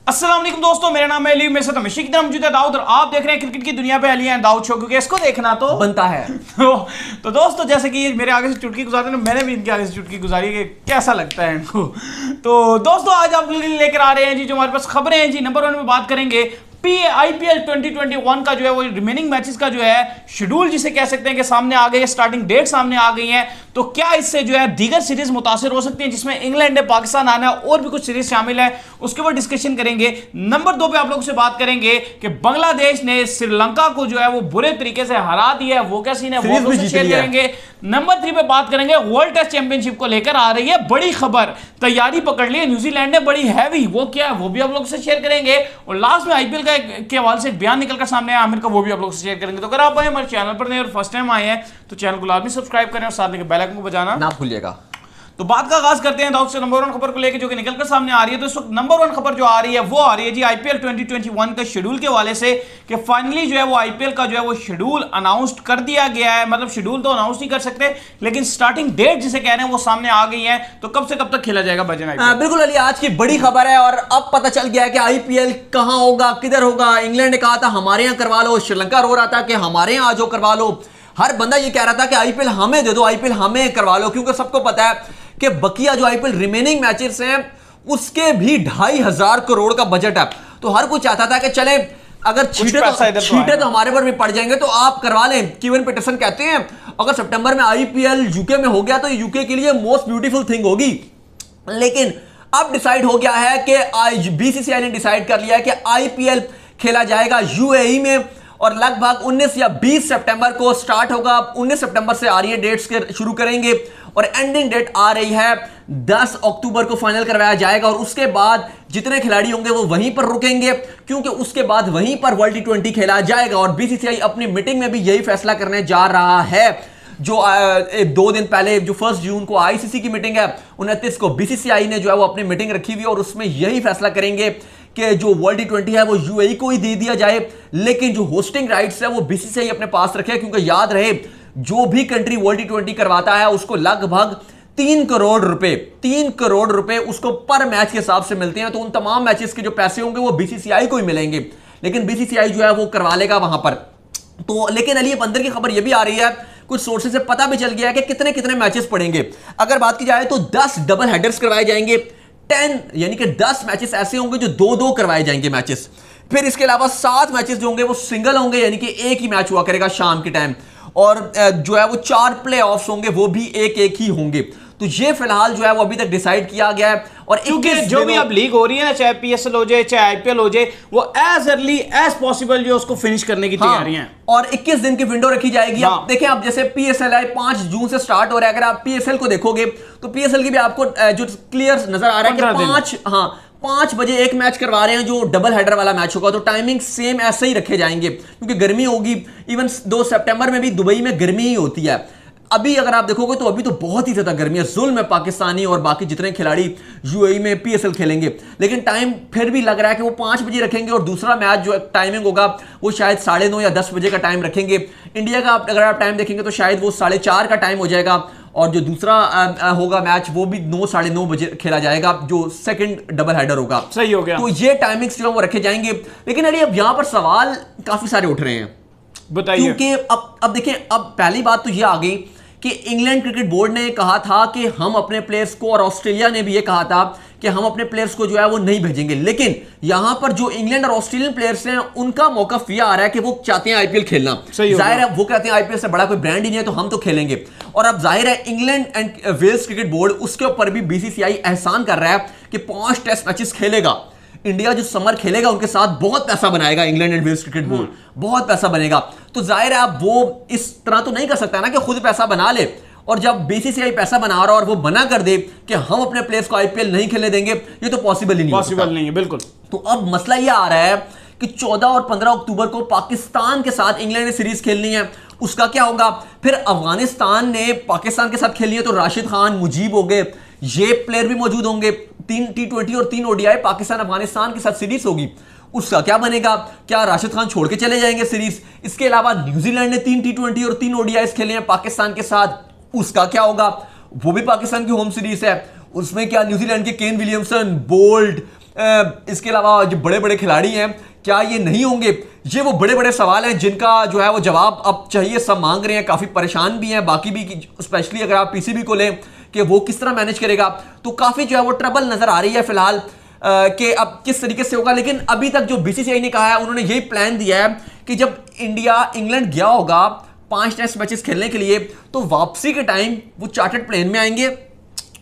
अस्सलाम वालेकुम दोस्तों, मेरा नाम है अली, मेरे साथ हमेशा की तरह मौजूद है दाऊद और आप देख रहे हैं क्रिकेट की दुनिया पे अली एंड दाऊद शो, क्योंकि इसको देखना तो बनता है। तो दोस्तों, जैसे कि मेरे आगे से चुटकी गुजारते हैं, मैंने भी इनके आगे से चुटकी गुजारी है कि कैसा लगता है इनको। तो दोस्तों, आज आप लेकर आ रहे हैं जी जो हमारे पास खबरें हैं जी। नंबर 1 में बात करेंगे आईपीएल 2021 का जो है वो रिमेनिंग मैचेस का जो है शेड्यूल जिसे कह सकते हैं कि सामने आ गई है, स्टार्टिंग डेट सामने आ गई है। तो क्या इससे जो है दीगर सीरीज मुतासिर हो सकती हैं जिसमें इंग्लैंड है, पाकिस्तान आना है और भी कुछ सीरीज शामिल है, उसके ऊपर डिस्कशन करेंगे। नंबर 2 पे आप लोगों से बात करेंगे कि बांग्लादेश ने श्रीलंका को जो है वो बुरे तरीके से हरा दिया है, वो क्या सीन है वो शेयर करेंगे। नंबर 3 पे बात करेंगे वर्ल्ड टेस्ट चैंपियनशिप को लेकर आ रही है बड़ी खबर, तैयारी पकड़ ली है न्यूजीलैंड ने बड़ी हैवी, वो क्या है वो भी आप लोगों से शेयर करेंगे। और लास्ट में आईपीएल के हवाले से एक बयान निकलकर सामने आया आमिर का, वो भी आप लोगों से शेयर करेंगे। तो अगर आप हमारे चैनल पर नए और फर्स्ट टाइम आए हैं तो चैनल को लाजमी सब्सक्राइब करें और साथ में बेल आइकन को बजाना ना भूलिएगा। तो बात का आगाज करते हैं दाऊद से नंबर 1 खबर को लेकर जो कि निकलकर सामने आ रही है। तो इस वक्त नंबर 1 खबर जो आ रही है वो आ रही है जी आईपीएल 2021 के शेड्यूल के हवाले से कि फाइनली जो है वो आईपीएल का जो है वो शेड्यूल अनाउंस कर दिया गया है। मतलब शेड्यूल तो अनाउंस नहीं कर सकते, लेकिन स्टार्टिंग डेट जिसे कह रहे हैं वो सामने आ गई है। तो कब से कब तक खेला जाएगा भजन आईपीएल? बिल्कुल अली, आज की बड़ी खबर है और अब पता चल गया है कि आईपीएल कहां होगा, किधर होगा। इंग्लैंड ने कहा था हमारे यहां करवा लो, श्रीलंका रो रहा था कि हमारे यहां आ जाओ करवा लो, हर बंदा ये कह रहा था कि आईपीएल हमें दे दो, आईपीएल हमें करवा लो, क्योंकि सबको पता है कि बकिया जो आईपीएल रिमेनिंग मैचेस हैं उसके भी 2,500 करोड़ का बजट है। तो हर कोई चाहता था कि चले अगर छींटे तो हमारे पर भी पड़ जाएंगे तो आप करवा लें। कीवन पीटरसन कहते हैं अगर सितंबर में आईपीएल यूके में हो गया तो यूके के लिए मोस्ट ब्यूटीफुल थिंग होगी। लेकिन अब डिसाइड हो गया है कि बीसीसीआई ने डिसाइड कर लिया है कि आईपीएल खेला जाएगा यूएई में और लगभग 19 या 20 सितंबर को स्टार्ट होगा। 19 सितंबर से आ रही है डेट्स के शुरू करेंगे और एंडिंग डेट आ रही है 10 अक्टूबर को फाइनल करवाया जाएगा। और उसके बाद जितने खिलाड़ी होंगे वो वहीं पर रुकेंगे, क्योंकि उसके बाद वहीं पर वर्ल्ड टी20 खेला जाएगा। और बीसीसीआई अपनी मीटिंग में भी यही फैसला करने जा रहा है। जो 2 दिन पहले जो 1 जून को आईसीसी की मीटिंग है, 29 को बीसीसीआई ने जो है वो अपनी मीटिंग रखी हुई है और उसमें यही फैसला करेंगे कि जो वर्ल्ड टी20 है वो यूएई को ही दे दिया जाए, लेकिन जो होस्टिंग राइट्स है वो बीसीसीआई अपने पास रखे। क्योंकि याद रहे जो भी कंट्री वर्ल्ड टी20 करवाता है उसको लगभग 3 करोड़ रुपए उसको पर मैच के हिसाब से मिलते हैं। तो उन तमाम मैचेस के जो पैसे होंगे वो बीसीसीआई को ही मिलेंगे, लेकिन बीसीसीआई जो है वो करवा लेगा वहां पर। तो लेकिन अली अंदर की खबर यह भी आ रही है, कुछ सोर्सेज से पता भी चल गया है कि कितने कितने मैचेस पड़ेंगे। अगर बात की जाए तो 10 डबल हेडर्स करवाए जाएंगे, 10 यानी कि 10 मैचेस ऐसे होंगे जो 2-2 करवाए जाएंगे मैचेस। फिर इसके अलावा 7 मैचेस जो होंगे वो सिंगल होंगे, यानी कि एक ही मैच हुआ करेगा शाम के टाइम। और जो है वो 4 प्ले ऑफ्स होंगे, वो भी एक ही होंगे। तो ये फिलहाल जो है वो अभी तक डिसाइड किया गया है। और क्योंकि जो भी अब लीग हो रही है ना, चाहे पीएसएल हो जाए चाहे आईपीएल हो जाए, वो एज अर्ली एज पॉसिबल जो उसको फिनिश करने की तैयारियां हैं। और 21 दिन की विंडो रखी जाएगी। आप देखें, अब जैसे पीएसएल है 5 जून से स्टार्ट हो रहा है। अगर आप पीएसएल को देखोगे तो पीएसएल की भी आपको जो क्लियर नजर आ रहा है कि 5 बजे एक मैच करवा रहे हैं जो डबल हेडर वाला मैच होगा। तो टाइमिंग सेम ऐसे ही रखे जाएंगे क्योंकि गर्मी होगी। इवन 2 सितंबर में भी दुबई में गर्मी ही होती है। अभी अगर आप देखोगे तो अभी तो बहुत ही ज्यादा गर्मी है, जुल्म है पाकिस्तानी और बाकी जितने खिलाड़ी यूएई में पीएसएल खेलेंगे। लेकिन टाइम फिर भी लग रहा है कि वो 5 बजे रखेंगे और दूसरा मैच जो टाइमिंग होगा वो शायद 9:30 या 10 बजे का टाइम रखेंगे। इंडिया का अगर आप टाइम देखेंगे तो शायद वो 4:30 का टाइम हो जाएगा और जो दूसरा होगा मैच वो भी 9 साढ़े 9 बजे खेला जाएगा, जो सेकंड डबल हेडर होगा। सही हो गया। तो ये टाइमिंग्स जो वो रखे जाएंगे। लेकिन अरे अब यहाँ पर सवाल काफी सारे उठ रहे हैं, बताइए। क्योंकि अब देखें, अब पहली बात तो ये आ गई कि इंग्लैंड क्रिकेट बोर्ड ने कहा था कि हम अपने प्लेयर्स को, और ऑस्ट्रेलिया ने भी ये कहा था कि हम अपने प्लेयर्स को जो है वो नहीं भेजेंगे। लेकिन यहां पर जो इंग्लैंड और ऑस्ट्रेलियन प्लेयर्स हैं उनका मौकफ ये आ रहा है कि वो चाहते हैं आईपीएल खेलना। जाहिर है वो कहते हैं आईपीएल से बड़ा कोई ब्रांड ही नहीं है तो हम तो खेलेंगे। और अब जाहिर है England and Wales cricket board उसके ऊपर भी बीसीसीआई एहसान कर रहा है कि 5 टेस्ट मैचेस खेलेगा। इंडिया जो समर खेलेगा उनके साथ बहुत पैसा बनाएगा England and Wales cricket board, बहुत पैसा बनेगा। तो जाहिर है अब वो इस तरह तो नहीं कर सकता ना कि खुद पैसा बना ले और जब बीसीसीआई पैसा बना रहा और वो मना कर दे कि हम अपने प्लेयर्स को आईपीएल नहीं खेलने देंगे, ये तो पॉसिबल ही नहीं, पॉसिबल नहीं है बिल्कुल। तो अब मसला ये आ रहा है कि 14 और 15 अक्टूबर को पाकिस्तान के साथ इंग्लैंड ने सीरीज खेलनी है, उसका क्या होगा। फिर अफगानिस्तान ने पाकिस्तान के साथ खेलनी है तो राशिद खान, मुजीब हो गए, ये प्लेयर भी मौजूद होंगे। 3 टी20 और 3 ओडीआई पाकिस्तान अफगानिस्तान के साथ सीरीज होगी, उसका क्या बनेगा। क्या राशिद खान छोड़ के चले जाएंगे सीरीज? इसके अलावा न्यूजीलैंड ने 3 टी20 और 3 ओडीआई खेले हैं पाकिस्तान के साथ, उसका क्या होगा। वो भी पाकिस्तान की होम सीरीज है, उसमें क्या न्यूजीलैंड के केन विलियमसन, बोल्ट, इसके अलावा जो बड़े बड़े खिलाड़ी हैं क्या ये नहीं होंगे? ये वो बड़े बड़े सवाल हैं जिनका जो है वो जवाब अब चाहिए, सब मांग रहे हैं, काफी परेशान भी हैं बाकी भी, स्पेशली अगर आप पीसीबी को लें कि वो किस तरह मैनेज करेगा, तो काफी जो है वो ट्रबल नजर आ रही है फिलहाल कि अब किस तरीके से होगा। लेकिन अभी तक जो बीसीसीआई ने कहा है, उन्होंने यही प्लान दिया है कि जब इंडिया इंग्लैंड गया होगा 5 टेस्ट मैचेस खेलने के लिए, तो वापसी के टाइम वो चार्टर्ड प्लेन में आएंगे,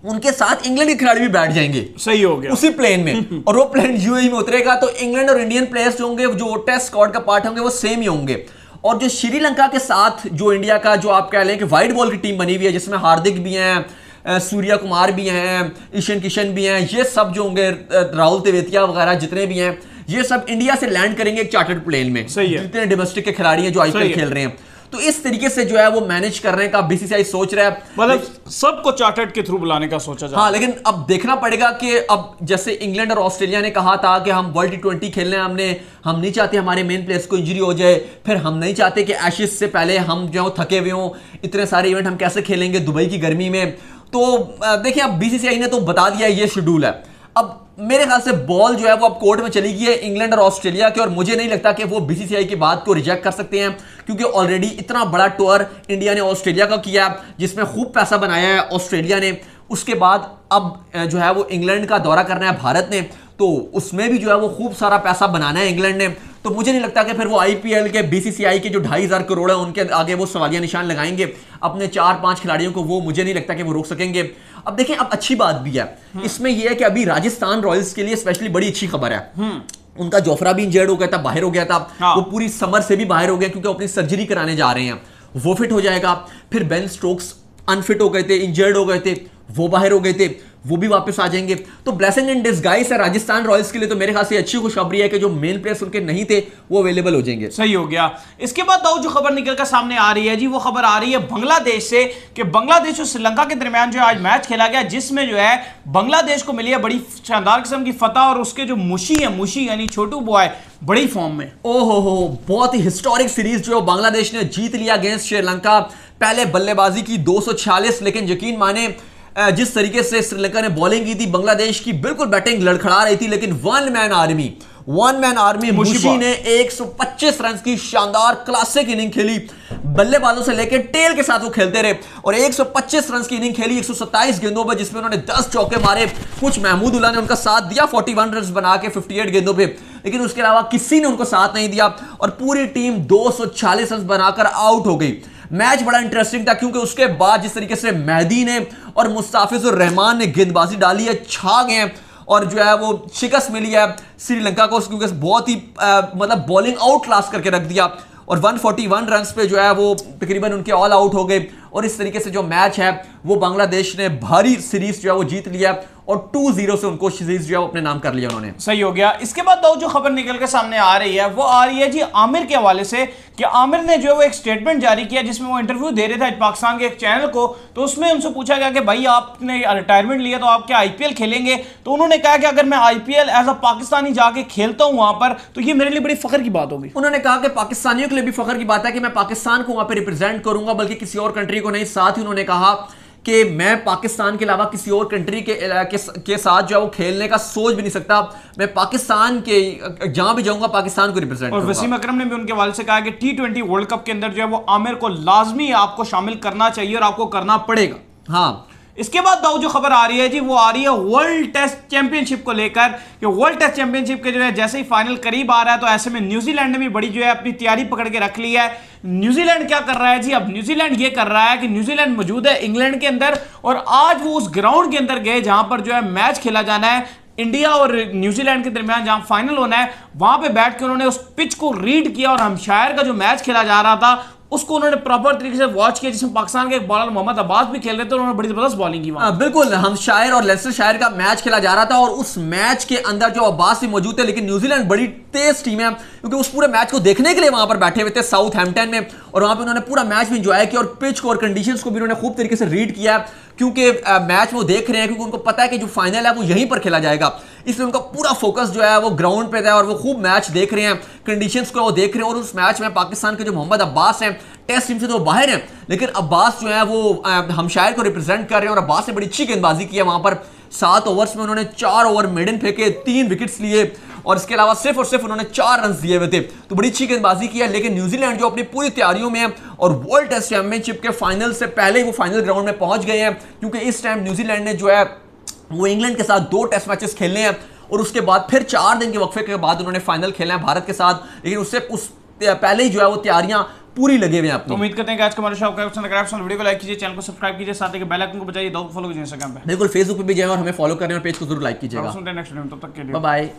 उनके साथ इंग्लैंड के खिलाड़ी भी बैठ जाएंगे, सही हो गया, उसी प्लेन में और वो प्लेन यूएई में उतरेगा। तो इंग्लैंड और इंडियन प्लेयर्स जो होंगे, जो टेस्ट स्क्वाड का पार्ट होंगे, वो सेम ही होंगे। और जो श्रीलंका के साथ जो इंडिया का जो आप कह लें कि वाइट बॉल की टीम बनी हुई है, जिसमें हार्दिक भी हैं, सूर्या कुमार भी हैं, ईशान किशन भी हैं, ये सब जो होंगे, राहुल तेवेतिया वगैरह जितने भी हैं, ये सब इंडिया से लैंड करेंगे एक चार्टर्ड प्लेन में। सही है, जितने डोमेस्टिक के खिलाड़ी हैं जो आईपीएल खेल रहे हैं, तो इस तरीके से जो है वो मैनेज करने का बीसीसीआई सोच रहा है, मतलब सबको चार्टर्ड के थ्रू बुलाने का सोचा जा रहा है। हाँ, लेकिन अब देखना पड़ेगा कि अब जैसे इंग्लैंड और ऑस्ट्रेलिया ने कहा था कि हम वर्ल्ड T20 खेलने हम नहीं चाहते हमारे मेन प्लेयर्स को इंजरी हो जाए, फिर हम नहीं चाहते कि एशेज से पहले हम जो थके हुए हों, इतने सारे इवेंट हम कैसे खेलेंगे दुबई की गर्मी में। तो देखिए अब बीसीसीआई ने तो बता दिया ये शेड्यूल है। अब मेरे ख्याल से बॉल जो है वो अब कोर्ट में चली गई है इंग्लैंड और ऑस्ट्रेलिया के, और मुझे नहीं लगता कि वो बीसीसीआई की बात को रिजेक्ट कर सकते हैं, क्योंकि ऑलरेडी इतना बड़ा टूर इंडिया ने ऑस्ट्रेलिया का किया जिसमें खूब पैसा बनाया है ऑस्ट्रेलिया ने। उसके बाद अब जो है वो इंग्लैंड का दौरा करना है भारत ने, तो उसमें भी जो है वो खूब सारा पैसा बनाना है इंग्लैंड ने। तो मुझे नहीं लगता कि फिर वो आईपीएल के बीसीसीआई के जो 2,500 करोड़ है उनके आगे वो सवालिया निशान लगाएंगे अपने 4-5 खिलाड़ियों को, वो मुझे नहीं लगता कि वो रोक सकेंगे। अब देखें, अब अच्छी बात भी है इसमें यह है कि अभी राजस्थान रॉयल्स के लिए स्पेशली बड़ी अच्छी खबर है, उनका जोफ्रा भी इंजर्ड हो गया था, बाहर हो गया था, वो पूरी समर से भी बाहर हो गया क्योंकि अपनी सर्जरी कराने जा रहे हैं, वो फिट हो जाएगा। फिर बेन स्टोक्स अनफिट हो गए थे, इंजर्ड हो गए थे, वो बाहर हो गए थे, वो भी वापस आ जाएंगे। तो ब्लेसिंग इन डिस्गाइज है राजस्थान रॉयल्स के लिए, तो मेरे ख्याल से अच्छी खुशखबरी है कि जो मेन प्लेयर्स उनके नहीं थे वो अवेलेबल हो जाएंगे। सही हो गया। इसके बाद दाऊद जो खबर निकल कर सामने आ रही है जी, वो खबर आ रही है बांग्लादेश से कि बांग्लादेश और श्रीलंका के दरमियान जो आज मैच खेला गया, जिसमें जो है बांग्लादेश को मिली है बड़ी शानदार किस्म की फतह, और उसके जो मुशी यानी छोटू बॉय बड़ी फॉर्म में। ओहो हो, बहुत ही हिस्टोरिक सीरीज जो बांग्लादेश ने जीत लिया अगेंस्ट श्रीलंका। पहले बल्लेबाजी की 246, लेकिन यकीन माने जिस तरीके से श्रीलंका ने बॉलिंग की थी, बांग्लादेश की बिल्कुल बैटिंग लड़खड़ा रही थी, लेकिन वन मैन आर्मी मुशी ने 125 रन की शानदार क्लासिक इनिंग खेली। बल्लेबाजों से लेकर टेल के साथ वो खेलते रहे और 125 रन की इनिंग खेली 127 गेंदों पर, जिसमें उन्होंने 10 चौके मारे। कुछ महमूद उल्लाह ने उनका साथ दिया 41 रन बना के 58 गेंदों पे, लेकिन उसके अलावा किसी ने उनको साथ नहीं दिया और पूरी टीम 240 रन बनाकर आउट हो गई। मैच बड़ा इंटरेस्टिंग था क्योंकि उसके बाद जिस तरीके से मेहदी ने और मुस्ताफिजुर रहमान ने गेंदबाजी डाली है, छा गए हैं और जो है वो शिकस्त मिली है श्रीलंका को, क्योंकि बहुत ही मतलब बॉलिंग आउट क्लास करके रख दिया और 141 रन पे जो है वो तकरीबन उनके ऑल आउट हो गए। और इस तरीके से जो मैच है वो बांग्लादेश ने भारी सीरीज जो है वो जीत लिया और 2-0 से उनको सीरीज जो है वो अपने नाम कर लिया उन्होंने। सही हो गया। इसके बाद जो खबर निकल के सामने आ रही है वो आ रही है जी आमिर के हवाले से कि आमिर ने जो है वो एक स्टेटमेंट जारी किया जिसमें वो इंटरव्यू दे रहे थे पाकिस्तान के एक चैनल को। तो उसमें उनसे पूछा गया कि भाई आपने रिटायरमेंट लिया तो आप क्या आईपीएल खेलेंगे? तो उन्होंने कहा कि अगर मैं आईपीएल एज अ पाकिस्तानी जाके खेलता हूं वहां पर तो ये मेरे लिए बड़ी फख्र की बात होगी। उन्होंने कहा कि पाकिस्तानियों के लिए भी फख्र की बात है कि मैं पाकिस्तान को वहां पर रिप्रेजेंट करूंगा, बल्कि किसी और कंट्री को नहीं। साथ ही उन्होंने कहा कि मैं पाकिस्तान के अलावा किसी और कंट्री के साथ जो है वो खेलने का सोच भी नहीं सकता। मैं पाकिस्तान के जहां भी जाऊंगा पाकिस्तान को रिप्रेजेंट करूंगा। और वसीम अकरम ने भी उनके वाले से कहा कि T20 वर्ल्ड कप के अंदर जो है वो आमिर को लाजमी आपको शामिल करना चाहिए और आपको करना पड़ेगा। हाँ, इसके बाद दाऊद जो खबर आ रही है जी वो आ रही है वर्ल्ड टेस्ट चैंपियनशिप को लेकर कि वर्ल्ड टेस्ट चैंपियनशिप के जो है जैसे ही फाइनल करीब आ रहा है तो ऐसे में न्यूजीलैंड ने भी बड़ी जो है अपनी तैयारी पकड़ के रख ली है। न्यूजीलैंड क्या कर रहा है जी? अब न्यूजीलैंड ये कर रहा है कि न्यूजीलैंड मौजूद है इंग्लैंड के अंदर और आज वो उस ग्राउंड के अंदर गए जहां पर जो है मैच खेला जाना है इंडिया और न्यूजीलैंड के दरमियान, जहां फाइनल होना है। वहां पे बैठ के उन्होंने उस पिच को रीड किया और हमशायर का जो मैच खेला जा रहा था उसको उन्होंने प्रॉपर तरीके से वॉच किया, जिसमें पाकिस्तान के एक बॉलर मोहम्मद अब्बास भी खेल रहे थे। उन्होंने बड़ी जबरदस्त बॉलिंग की वहां। बिल्कुल, हमशायर और लेस्टरशायर का मैच खेला जा रहा था और उस मैच के अंदर जो अब्बास भी मौजूद थे, लेकिन न्यूजीलैंड बड़ी तेज टीम है क्योंकि उस पूरे मैच को देखने के लिए वहां पर बैठे हुए थे साउथहैम्पटन में और वहां पर उन्होंने पूरा मैच भी इंजॉय किया और पिच को और कंडीशंस को भी उन्होंने खूब तरीके से रीड किया क्योंकि मैच वो देख रहे हैं, क्योंकि उनको पता है कि जो फाइनल है वो यहीं पर खेला जाएगा, इसलिए उनका पूरा फोकस जो है वो ग्राउंड पे था और वो खूब मैच देख रहे हैं, कंडीशंस को वो देख रहे हैं। और उस मैच में पाकिस्तान के जो मोहम्मद अब्बास हैं टेस्ट टीम से तो बाहर हैं, लेकिन अब्बास जो है वो हमशायर को रिप्रेजेंट कर रहे हैं और अब्बास ने बड़ी अच्छी गेंदबाजी की है वहां पर। 7 ओवर्स में उन्होंने 4 ओवर मेडन फेंके, 3 विकेट्स लिए और इसके अलावा सिर्फ और सिर्फ उन्होंने 4 रन दिए हुए थे, तो बड़ी अच्छी गेंदबाजी की है। लेकिन न्यूजीलैंड जो अपनी पूरी तैयारियों में है और वर्ल्ड टेस्ट चैंपियनशिप के फाइनल से पहले ही वो फाइनल ग्राउंड में पहुंच गए हैं, क्योंकि इस टाइम न्यूजीलैंड ने जो है वो इंग्लैंड के साथ 2 टेस्ट मैचेस खेलने हैं और उसके बाद फिर 4 दिन के वक्फे के बाद उन्होंने फाइनल खेलना है भारत के साथ, लेकिन उससे पहले ही जो है वो तैयारियां पूरी लगे हुए हैं अपनी। तो उम्मीद करते हैं कि आज का हमारा शो आपको पसंद आया। वीडियो को लाइक कीजिए, चैनल को सब्सक्राइब कीजिए, साथ ही बेल आइकन को बजाइए, फॉलो कीजिए इंस्टाग्राम पे, बिल्कुल फेसबुक पे भी जाएं और हमें फॉलो करें और पेज को जरूर लाइक कीजिएगा। नेक्स्ट वीडियो में, तब तक के लिए बाय बाय।